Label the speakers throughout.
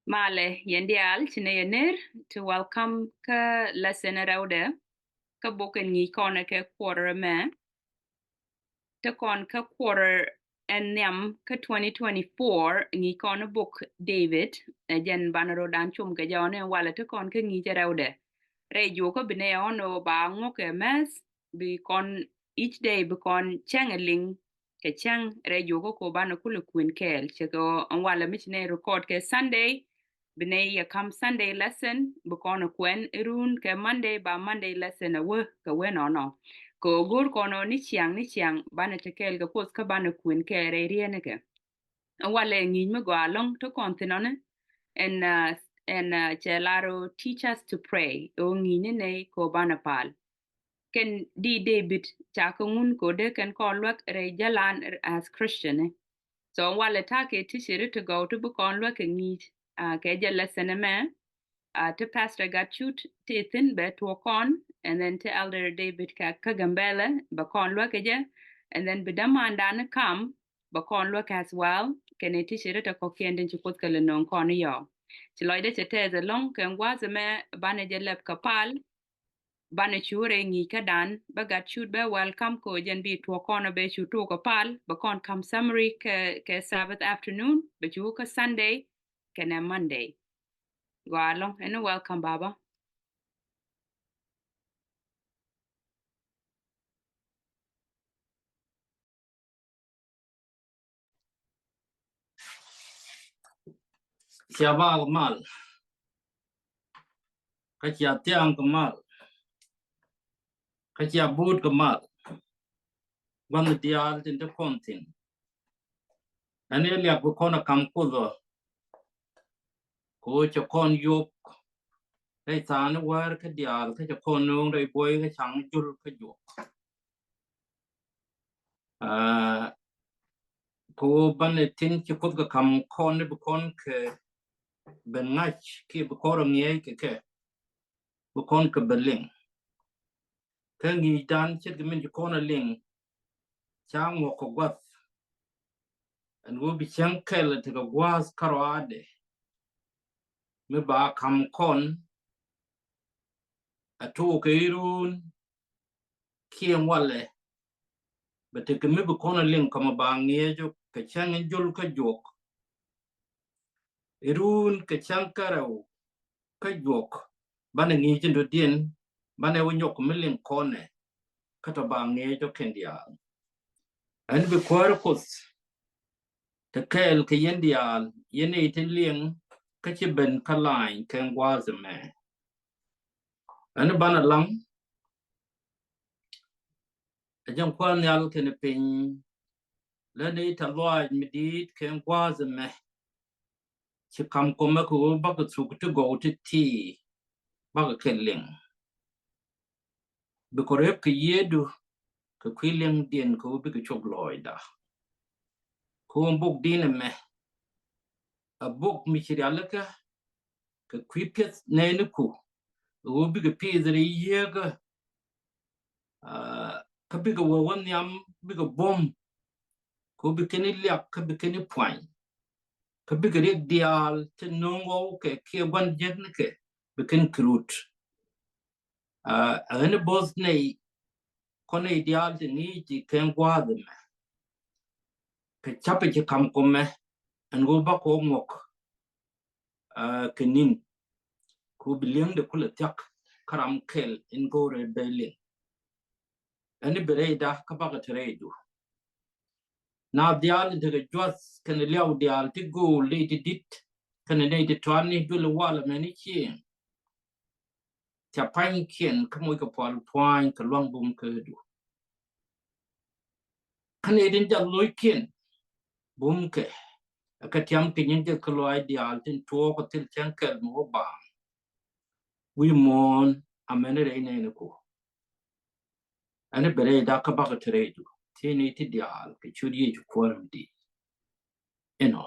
Speaker 1: Male yendial chine yenir to welcome ka lesson araude ka book ni kona ka quarter me to kon ka quarter and nyam ka 2024 ni kona book David jen banaro dan chum ka jone wala to kon ka ni jaraude re jo ko bine ono ba ngoke mes bi kon each day bi kon changeling ke chang re jo ko bana kulu kuin kel chego wala michne record ke Sunday bine ya come Sunday lesson bukono kwen irun ke Monday lesson awe ke no ko gur kono ni chiang bana tekel ga pos ka bana kwen ke re riene ke wale ngi me go along to kontinone and chelaro teach us to pray o ngi ne ko bana pal ken di David chakungun ko de ken ko lwak re jalan as Christian so wale take tishiri to go to bukon lwak ngi ke lesson me to Pastor Gatchut Tethin be tuokon and then to Elder David Kagambele bakon lwak and then bidamandana come bakon lwak as well kene tishiri to kokien chukut kale non kon yo Chiloide cheteze long ken wazeme bane jelep kapal bane chure ngi kadan bagat shoot be welcome ko jen bi to kono be chutu kapal bakon come summary ke Sabbath afternoon be chuka Sunday kene Monday go along and welcome baba
Speaker 2: Siapa mal, kerja tiang kemal, kerja but kemal, bang tiar tinta kontin. Ani lihat bukan kampus lo, ko cakon yuk, dari sana war ke diar, ke cakon nung dari boy ke changjul ke yuk. Ko banetin cakot ke kamkon ni bukan ke bengach ke bukan ngai ke bukan ke beling. Ke ngidan cakap kemen cakon ling, cang wok guat. And we be chankele to the was karade. Me ba kam kon a to kairun kien wale. But take me be kon a link come bang yejo ka chang and jol ka jok. Irun ka chankaro ka jok. Bana ngijin do din bana winyok milling kone kata bang yejo kendial. And be Kuäär the kel ka yendial yene itin ling ka ben kalain ken was a man. And bana lang Ajang kwan yal kene ping lani talwaj midit ken kwaze me chikam kome ko baka tsuk to go to tea baka kelling bikorep ke yedu ke kwilling din ko bika chok loida ko mbok din me a bok michirialaka ke kwipet nenuku o bika pizri yega ka bika wawan yam bika bom ko bika ni liak ka bika ni point ka bika rik dial te nongo ke kia ban jetnike bikin krut ane boss nei kone ideal te ni ti ken gwade me ke chape ti kam komme an go ba ko ngok kenin ko biliang de kula tak karam kel in go re belin ane bereda ka ba ka tredu na dial de jos ken liaw dial ti go le ti dit ken ne ti twani dul wala me ni chi ta pain kien kamoy ka pal point ka long bum ke du kanedin ja loy kien bum ke ka tiam kinin de ko ideal tin to ko til chankel mo ba we mon amene re ne ko ane bere da ka ba ka tredu tini ti dial ke chudi ju ko di eno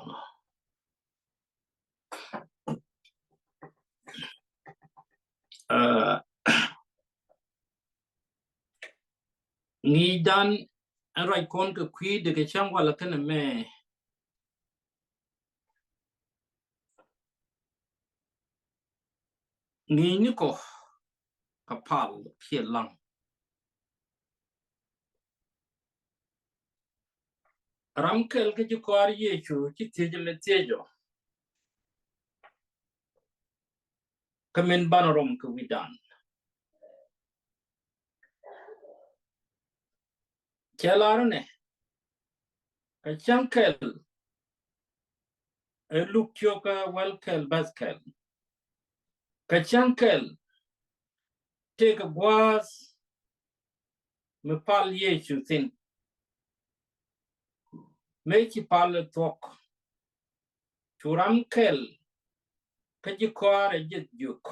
Speaker 2: ni dan right kon ko kwi de ke chang wala kana me ni ko kapal lang ramkel ke kuäär Yecu ki tijme tijo kamen banarom ke widan kelarne ka chankel lukyoka welkel baskel ka chankel take a gwas me pal Yecu tin meki pal thuɔ churam kel ka kuäär jiök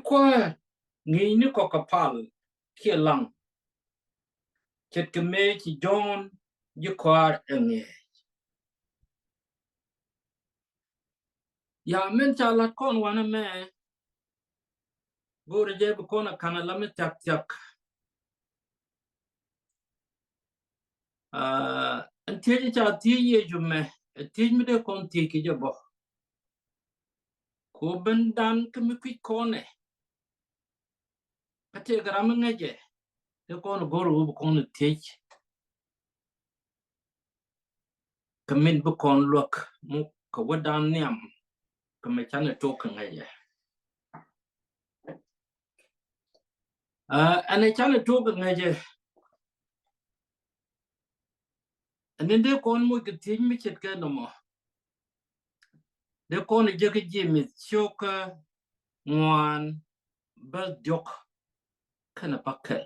Speaker 2: kuäär ni ko kapal lang chet ke meki John kuäär enge ya men chalat kon wana me gore je ko na kana lame tak antieji cha ti Yecu me tijme de kon ti ke jabo ko bendan ke mi kwit kone ate garam ngeje de kon goro bu kon tij kamin bu kon lok mu ka wadan niam ka me chane to ka ngeje ane chane to ka ngeje ane de kon mu ke tij mi chet ka no mo de kon je ke jimi choka ngwan ba jiök kana pakel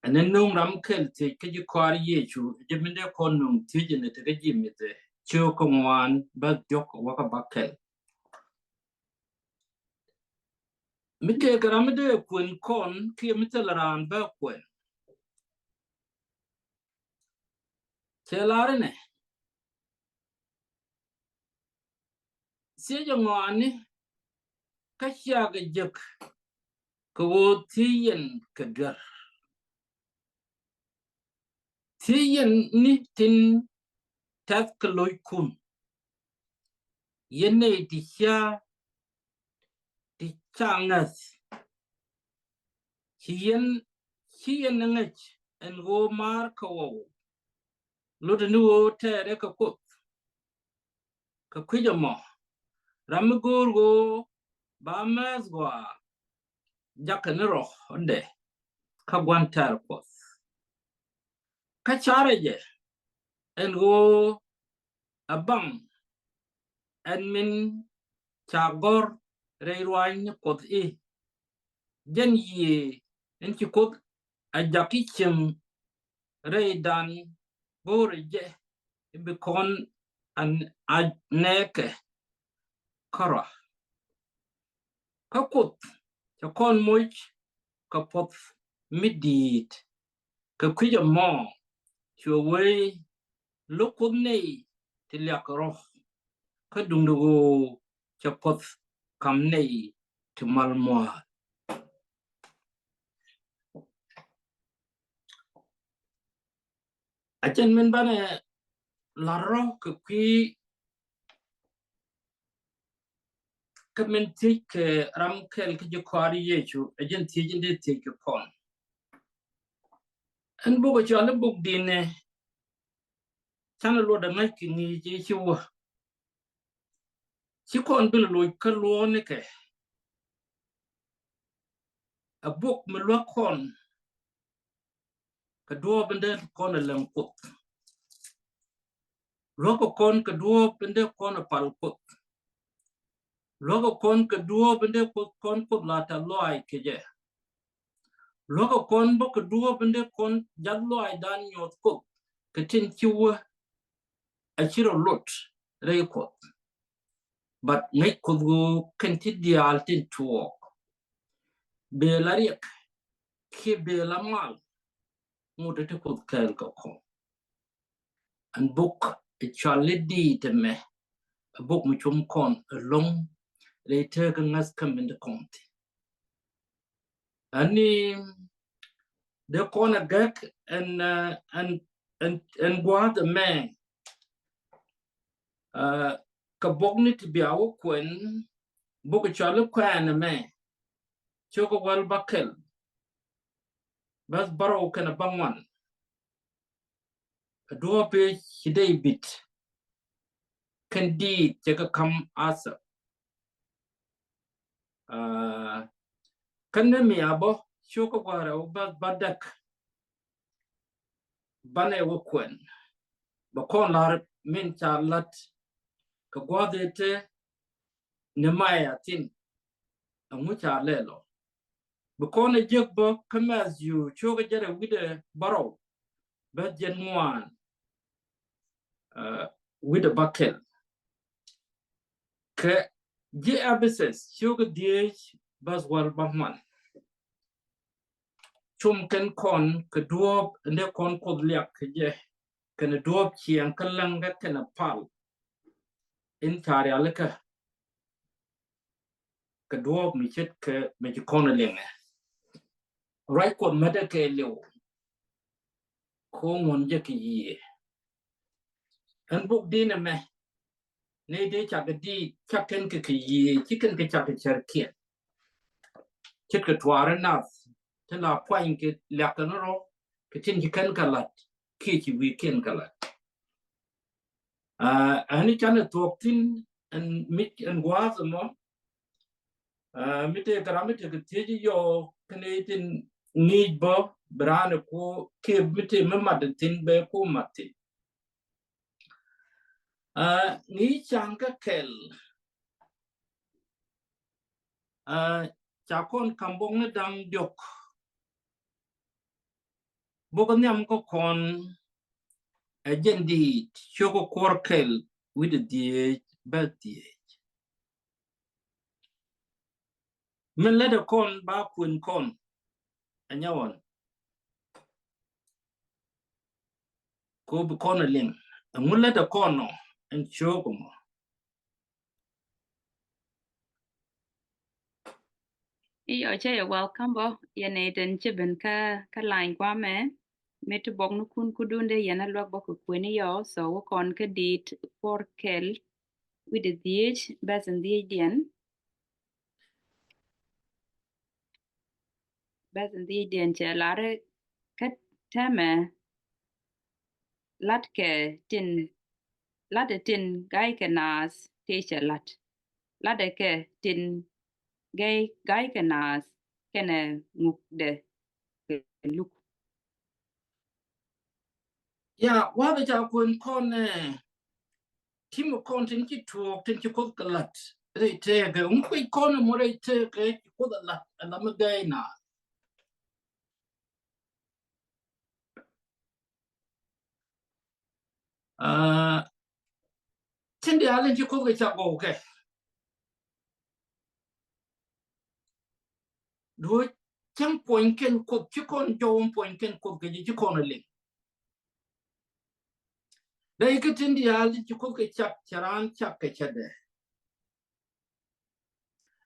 Speaker 2: ane nung ram kel te ke kuäär Yecu je min de kon nung tij ne te ke jimi te choka ngwan ba jiök wa ka pakel mite garam de kwen kon ki mitelaran ba kwen chelarne se ngwani ka ga jiök ko tiyen ka gar tiyen ni tin tak kloy kun yene ti sha ti changas hien ngach en go mar ko lo de no tere ka ko ka kujamo ram go ba mas gwa jakanero onde ka gwantar ko ka chareje en go abang en min chagor reirwain kot jen ye en ki kot ajakichem reidan borje be kon an neke kara ka kot ka kon moch ka pot midit ka kuja mo chwe lokod nei tilyakro ka dungdo ka pot kam nei timalmo achen men bane laro ka kwi ka men tik ram kel ka kuäär Yecu ajen tijinde tik kon en bugo chala bug dine chana lo da ngai ki ni ji chiwa chi kon bil lo ka lo ne ke a buk me lo kon ka do bende kon lam put lo ko kon ka do bende kon pal put lo ko kon ka do bende kon put la ta lo ai ke je lo ko kon bo ka do bende kon jag lo ai dan nyot ko ka tin chiwa a chiro lot re ko but ngai ko go kan ti dial tin tuo be la riek ke be la mal ngode te ko kel ko an book a chalidi te me a book mu chum kon a long later kan ngas kam in the county ani de kon a gak and what the man ka bok ni ti biawo kwen book chalu Kuäär me choko wal bakel bas baro kana bangwan do pe hidei bit kan di jaka kam asa kan mi abo choko kɔaarɛ bas badak bane wo kwen ba kon lar min chalat ka gwadete Nehemiah tin amu cha lelo ba kon jiök bo kamas yu choga jare wide baro ba jenwan wide bakel ke je abeses choga die bas wal bahman chum ken kon ke duob ne kon kodliak ke je ken duob chiang kalanga ken pal in tari alaka ke duob mi chet ke me kon lenge right kon mede ke lew ko ngon je ke yi en buk dine me ne de cha di chaken ke yi chicken ke cha ke cherkien chit ke tware nas tena point ke lakanoro ke tin chicken kalat ki chi weekend kalat ani chane toktin en mit en gwazmo mite karamite ke teji yo knetin need bo brane ko ke mite memad tin be ko mate ni chanka kel chakon kambong ne dang diok boganyam ko kon agendi choko korkel with the belti men let a kon ba kun kon anyawan ko be kon ling mun let a kon no en choko mo
Speaker 1: Iyo che welcome bo yene den chiben ka line kwa me to bog no kun kudunde yana lok bo ku kweni yo so wo kon ka dit for kel with the diet bas and the dien che lare ka teme latke tin lade tin gai ke nas te che lade ke tin gai ke nas kene nguk de look.
Speaker 2: ya wa be ja kun kon timo kon tin ki tuok tin ki ko kalat re te ga ko kon mo re te ke ko da lat na me gai na tin de alen ki ko ga cha go ke do chang point ken ko ki kon jo point ken ko ke ji kon le dai ke tin de alen ki ko ke chak charan chak ke chade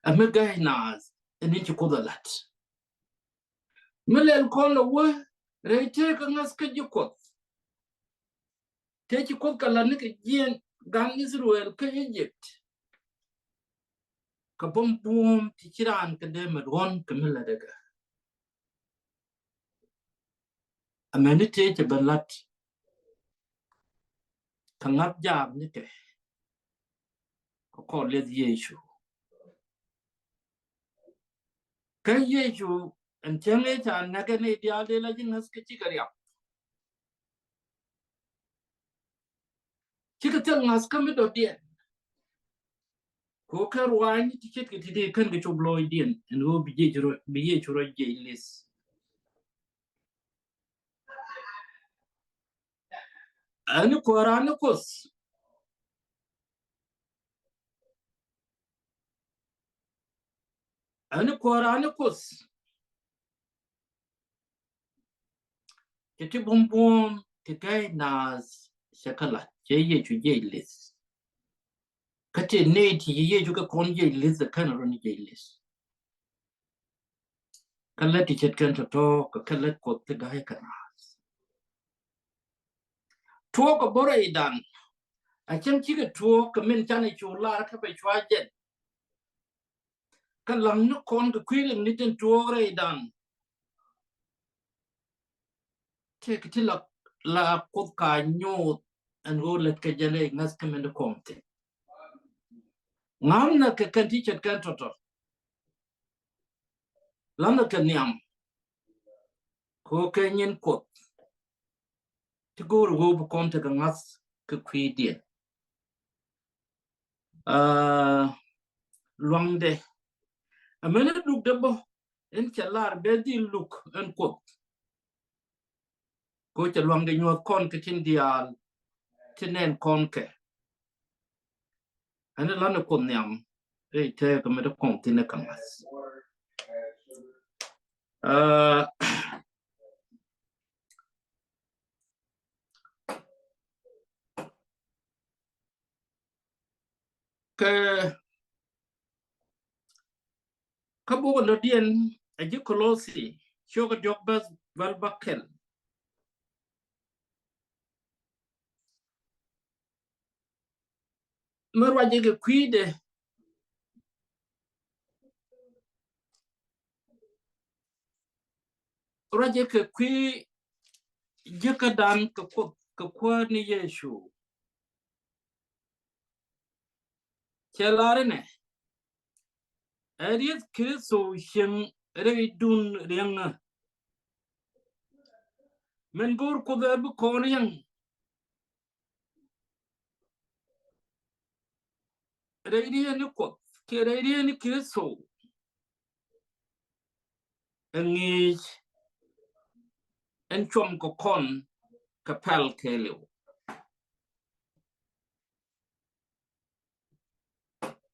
Speaker 2: a me gai na ni ki ko da lat melel kon lo we re te ka ngas ke ji ko te ki ko kala ni ke jen gang Israel ke Egypt ka bom bom ti kiran ka de medon ka mela daga amenite te balat ka ngap jab ni ke ko le Yecu ka Yecu en tenge ta naga ne dia de la jingas ke tigaria tika ngas ka mi do dien ko ka ruani ti ket ke ti de kan ke choblo dien en go bi Yecu ro je lis ani ko ran kos ti bom bom ti kai nas shakala je Yecu je lis kate ne ti Yecu ka kon je lis kan ro ni je lis kala ti chet kan to ka kala ko te gai kana to ko bore idan a chem chi cái thuɔ cái min chan ai chu la ka be chwa jet ka lam no kon ka kwiling ni ten thuɔ re dan te ki la kot ka nyot an go let ka jale ngas ka men ko mte ngam na ka kan ti chet kan toto lam na ka niam ko ke nyen kot ti go kon te ka ngas ka kwi dia luang de a men duk de bo en chalar be di luk en kot ko cha luang de nyot kon ka tin dial tinen kon ke an la na kon niam e te ka me de kon tin ka ngas ka bo no dien a ji kolosi shoga jobbas val bakel mer waje ke kwide raje ke kwi jeka dan ka kwa ni Yecu kelare ne ariet ke so shen reidun rianga men gor ko da bu koriang reidia ni ko ke reidia ni ke so engi en chom ko kon ka pal kelio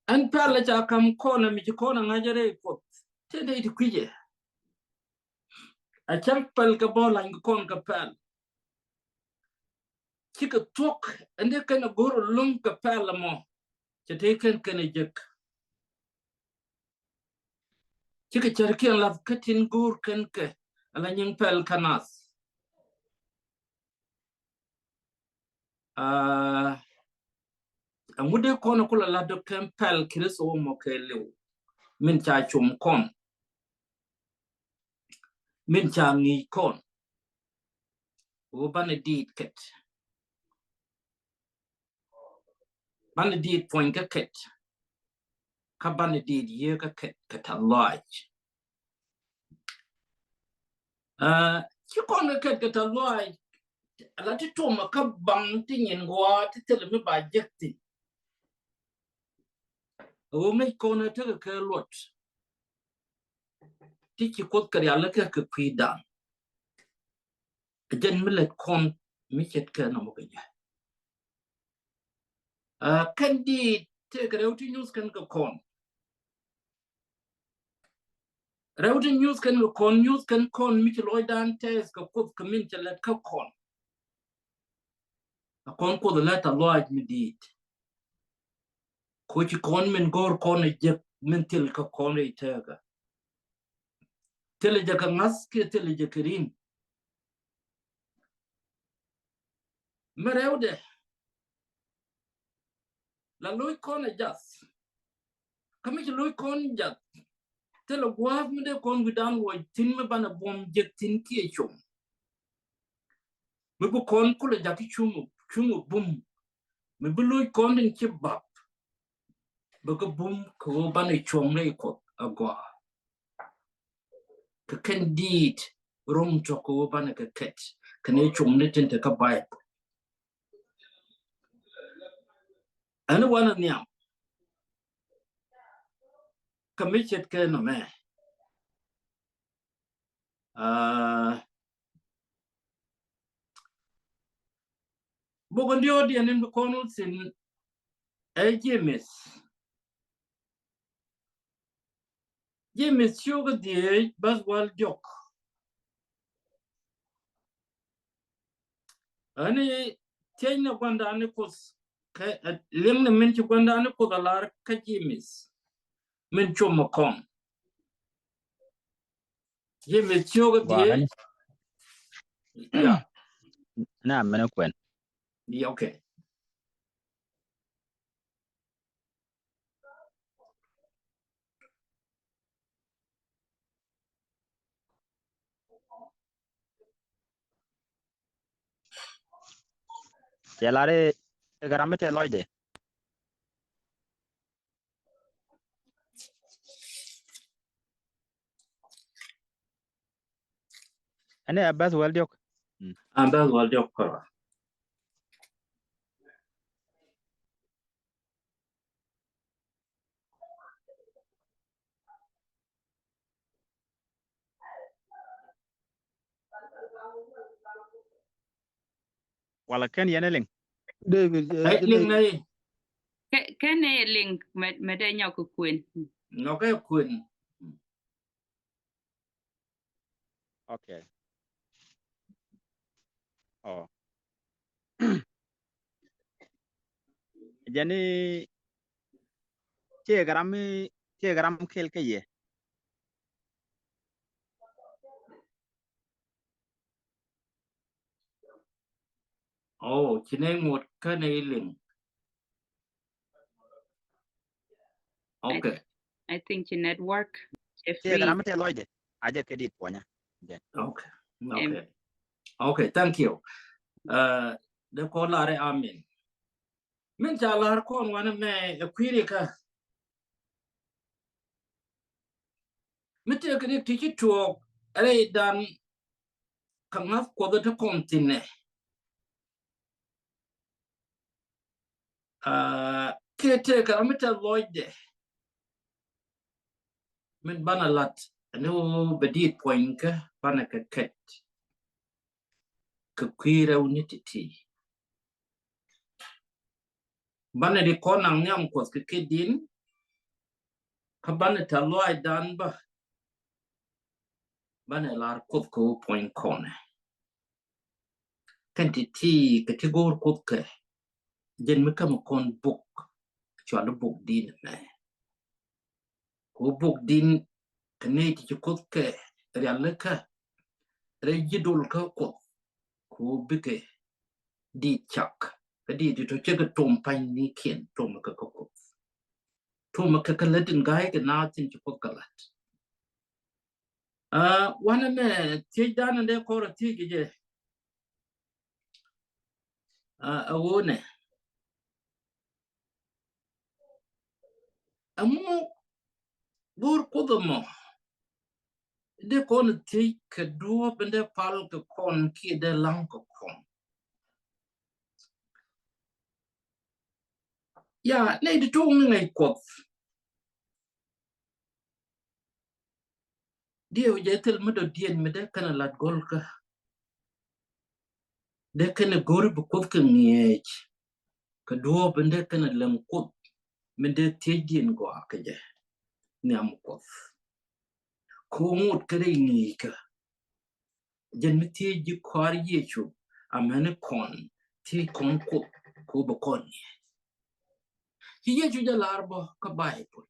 Speaker 2: an pal ja kam kona mi ko na ngajare ko te dei ti kwije a champal ka bola ng kon ka pal kika tok ande kana goro lum ka pal mo te te kan jiök kika charkian la katin gur kan ka ala nyang pal kanas amude kono kula la do kan pal kristo mo kelio min cha chum kon min cha ngi kon o banedit ket banedit point ka ket ka banedit ye ka ket ka ta lodge ki kon ka ket ka ta lodge ala ti to ma ka bang ti nyen gwa ti tele mi ba jekti o me kono te ka lot ti ki kot ka ya la ka kwida jen millet kon mi chet ka no mo ga kan di te ka rewti news kan ka kon rewti news kan ka kon news kan kon mi ki loy dan tes ka kot ka min chelet ka kon a kon ko the let a lodge mi dit ko ci kon min gor kon je min til ka kon e tega tele je ka ngas ke tele je kirin merewde la loy kon jas kami ci loy kon jat tele gwaf mi de kon gudan wo tin me bana bom je tin ki e chum me bu kon kula jaki chumu bum me bu loy kon din ci bab ba ko bum ko bana chum re ko agwa ka kan dit rom choko bana ka ket kane chum ne tin te ka bai ana wana niam kamichet ke no me bogondio di anin ko no sin James sugar di bas wal jiök ani tena gwanda ani kos ka lemne min ci gwanda ani ko dalar ka James min chomo kon James sugar di ya
Speaker 3: na mena kwen
Speaker 2: okay
Speaker 3: Yalare garamete loide. Ane abas well diok.
Speaker 2: And that's what you're correct.
Speaker 3: Wala ken yeneling.
Speaker 4: David,
Speaker 2: Hey, Ling này,
Speaker 1: Cái này link mà đây nhau cực quyền.
Speaker 2: nó cái quyền.
Speaker 3: Okay. Oh. Jani che garam kel ke ye.
Speaker 2: Oh, chỉ nên một cái này Ling. Okay.
Speaker 1: I think your network.
Speaker 3: Che
Speaker 1: Free.
Speaker 3: garamete loide. Aje ke dit ponya.
Speaker 2: Okay. Okay. Okay, thank you. The kɔaarɛ amen. Min jalar kon wana me kwiri ka. Mite kini tiki tuok ale dan kangaf kwa ta kontine. Kete ka amita loide. Min bana lat. Ano bedit point ka bana ka ket. Ka kwira unititi. Bana di konang nyam kwa ka kedin. Ka bana ta loy dan ba. Bana lar ko point kone. Kentiti kategor ko Jen me kam kon book chwa book din me ko book din kene ti ko ke realka re jidul ko bike di chak di to chega tom pan ni kien tom ka ko tom ka latin gai ke na tin ko kalat wana me ti dan de ko ti je awone amu bur ko mo de kon ti ke do bende pal ko kon ki de lang ko kon ya nei de tong ngai ko dio jetel medo dien mede kana lat golka de kana gor bu ko ka ngej ka do bende kana lam ko mede te dien go akaje ne am ko mut kare ni ka jen mi te ji kwar Yecu amene kon te kon ko bu kon Yecu ja larbo ka Bible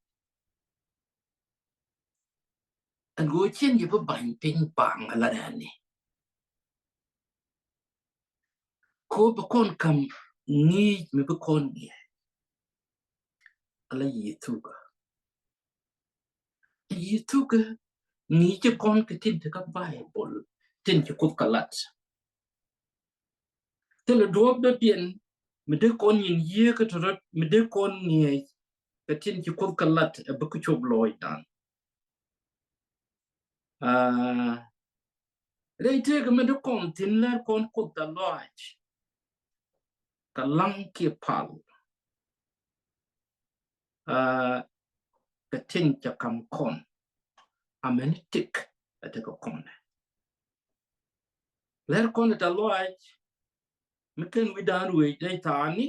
Speaker 2: an go chen ji bu ban ping pang ala dani ko bu kon kam ni mi bu kon ni ala Yecu ka ni ci kon ke tin ka Bible tin ci ko kalat te le do be bien me de kon yin ye ka torot me de kon ni ka tin ci ko kalat e bu ko chob loy dan reite ka me de kon tin la kon ko da loy ka lang ki pal ka tin ci kam kon amen tik ate ko kon ler kon da loy me ken wi dan we dai tani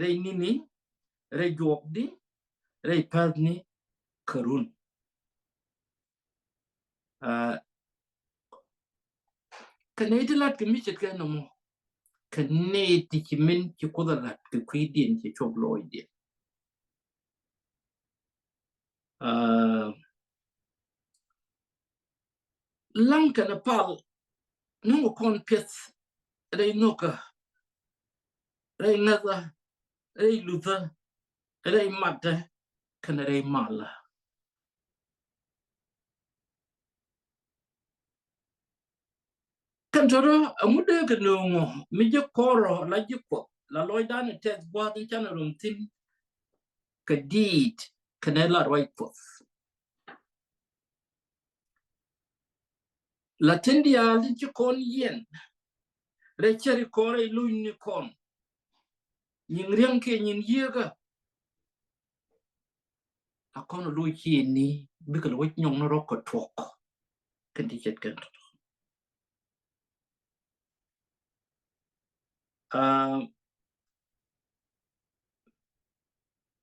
Speaker 2: re nini re jokdi re padni karun kaneti lat ke mi chet ke no mo kaneti ki min ki ko lat ke kuidin ki chob loide lang kana pal no kon pet re noka re naza re luza re mata kana re mala kan toro amude ke no mi je koro la jiök la loidan tet gwa tin chana rum tin ka dit kanela right foot la tendia li kon yen recheri kore lu ni kon yin riang ke yin yega akon lu chi ni bi ka lu nyong no rok ko tok kan ti jet kan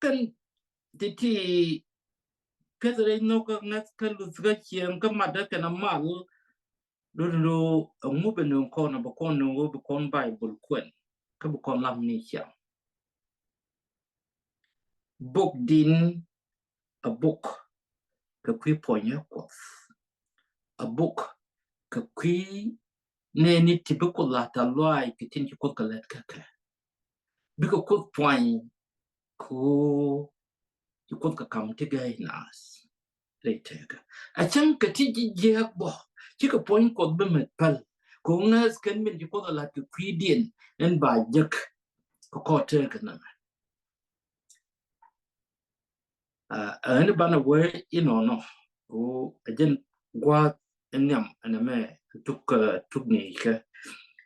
Speaker 2: kan ti pedre no ka ngat ka lu ga chiem ka mada kana mal do ngu be no kon ba kon no be kon bible kwen ka bu kon lam ni cha book din a book ka kwi ponya ko a book ka kwi ne ni typical la ta loai ki tin ko ka let ka bi ko ko point ko ko ka kam ti ga nas later a chan ka ti je bo ki ko point ko be met pal ko ngas kan min ko la ki kwi din en ba jiök ko te ka na ani bana we no o ajen gwa enyam aname tuk ni ke